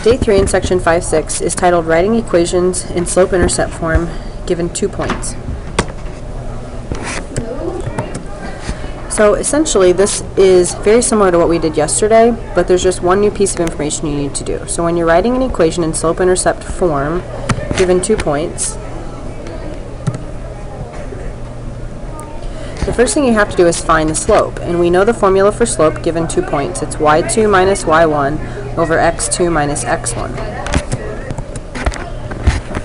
Day 3 in section 5.6 is titled Writing Equations in Slope-Intercept Form given 2 points. So essentially this is very similar to what we did yesterday, but there's just one new piece of information you need to do. So when you're writing an equation in slope-intercept form given 2 points, the first thing you have to do is find the slope. And we know the formula for slope given 2 points. It's y2 minus y1 over x2 minus x1.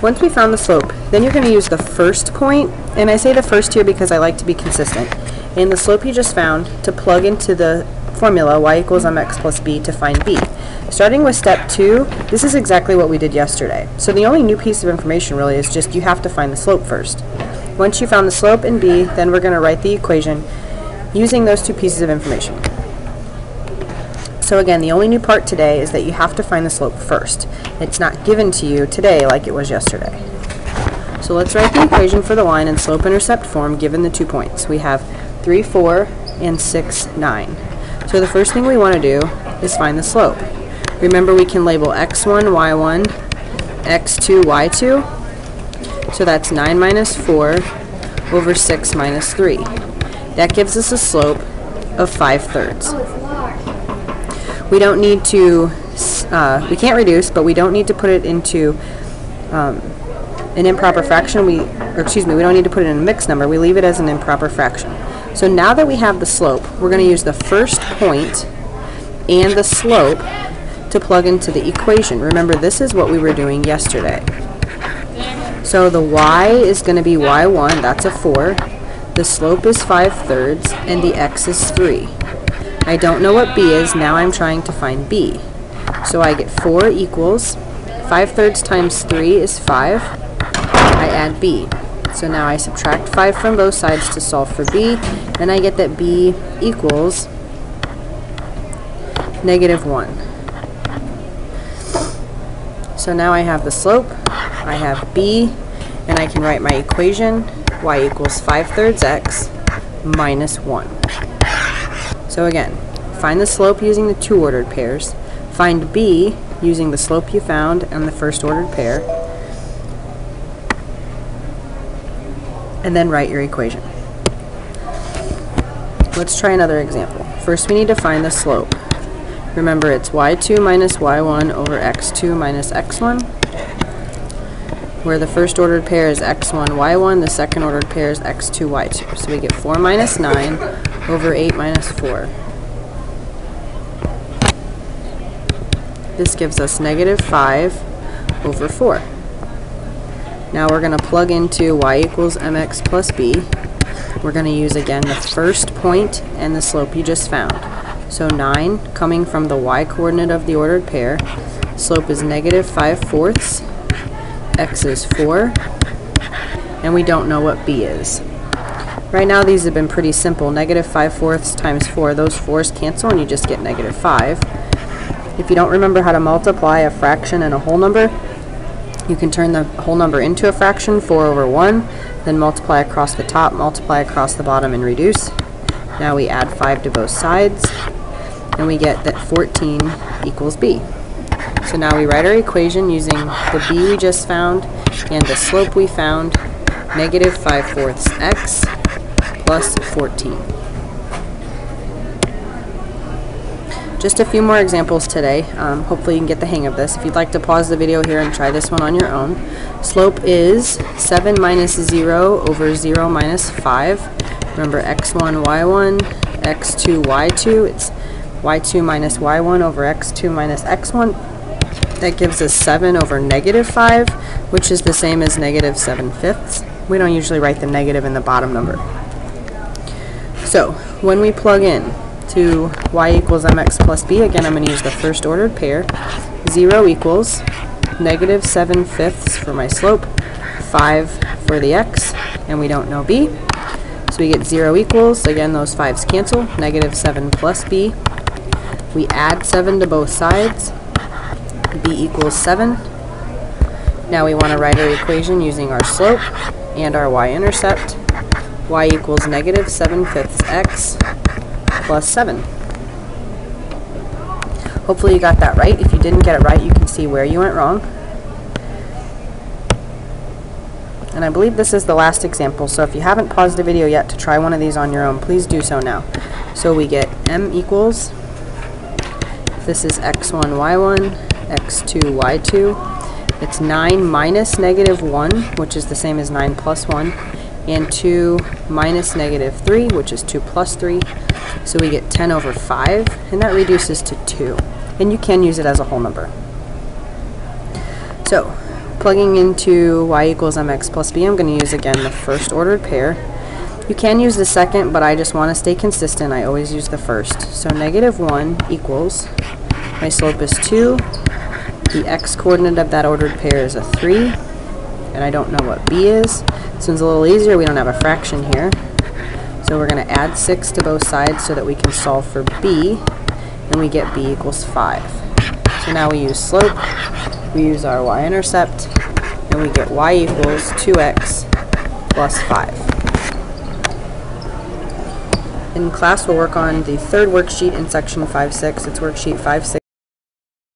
Once we found the slope, then you're going to use the first point, and I say the first here because I like to be consistent, and the slope you just found to plug into the formula y equals mx plus b to find b. Starting with step 2, this is exactly what we did yesterday. So the only new piece of information really is just you have to find the slope first. Once you found the slope in b, then we're going to write the equation using those 2 pieces of information. So again, the only new part today is that you have to find the slope first. It's not given to you today like it was yesterday. So let's write the equation for the line in slope-intercept form given the 2 points. We have 3, 4, and 6, 9. So the first thing we want to do is find the slope. Remember, we can label x1, y1, x2, y2. So that's 9 minus 4 over 6 minus 3. That gives us a slope of 5/3. We don't need to, we can't reduce, but we don't need to put it into an improper fraction. We don't need to put it in a mixed number. We leave it as an improper fraction. So now that we have the slope, we're going to use the first point and the slope to plug into the equation. Remember, this is what we were doing yesterday. So the y is going to be y1, that's a 4. The slope is 5/3, and the x is 3. I don't know what b is, now I'm trying to find b. So I get 4 equals 5/3 times 3 is 5. I add b. So now I subtract 5 from both sides to solve for b, and I get that b equals -1. So now I have the slope, I have b, and I can write my equation, y equals 5/3 x minus 1. So again, find the slope using the 2 ordered pairs, find b using the slope you found and the first ordered pair, and then write your equation. Let's try another example. First we need to find the slope. Remember, it's y2 minus y1 over x2 minus x1, where the first ordered pair is x1, y1, the second ordered pair is x2, y2. So we get 4 minus 9 over 8 minus 4. This gives us -5 over 4. Now we're going to plug into y equals mx plus b. We're going to use again the first point and the slope you just found. So 9 coming from the y coordinate of the ordered pair. Slope is -5/4. X is 4. And we don't know what b is. Right now these have been pretty simple. -5/4 times 4. Those 4's cancel and you just get -5. If you don't remember how to multiply a fraction and a whole number, you can turn the whole number into a fraction, 4 over 1, then multiply across the top, multiply across the bottom, and reduce. Now we add 5 to both sides, and we get that 14 equals b. So now we write our equation using the b we just found and the slope we found, -5/4 x plus 14. Just a few more examples today. Hopefully you can get the hang of this. If you'd like to pause the video here and try this one on your own. Slope is 7 minus 0 over 0 minus 5. Remember, x1, y1, x2, y2. It's y2 minus y1 over x2 minus x1. That gives us 7 over -5, which is the same as -7/5. We don't usually write the negative in the bottom number. So when we plug in to y equals mx plus b, again I'm going to use the first ordered pair. 0 equals -7/5 for my slope, 5 for the x, and we don't know b. So we get 0 equals, again those 5's cancel, -7 plus b. We add 7 to both sides, b equals 7. Now we want to write our equation using our slope and our y-intercept. Y equals -7/5 x plus 7. Hopefully you got that right. If you didn't get it right, you can see where you went wrong. And I believe this is the last example, so if you haven't paused the video yet to try one of these on your own, please do so now. So we get m equals, this is x1, y1, x2, y2. It's 9 minus negative 1, which is the same as 9 plus 1, and 2 minus negative 3, which is 2 plus 3. So we get 10 over 5, and that reduces to 2. And you can use it as a whole number. So, plugging into y equals mx plus b, I'm going to use again the first ordered pair. You can use the second, but I just want to stay consistent. I always use the first. So negative 1 equals, my slope is 2, the x coordinate of that ordered pair is a 3, and I don't know what b is. This one's a little easier, we don't have a fraction here. So we're going to add 6 to both sides so that we can solve for b, and we get b equals 5. So now we use slope, we use our y-intercept, and we get y equals 2x plus 5. In class, we'll work on the third worksheet in section 5.6. It's worksheet 5.6.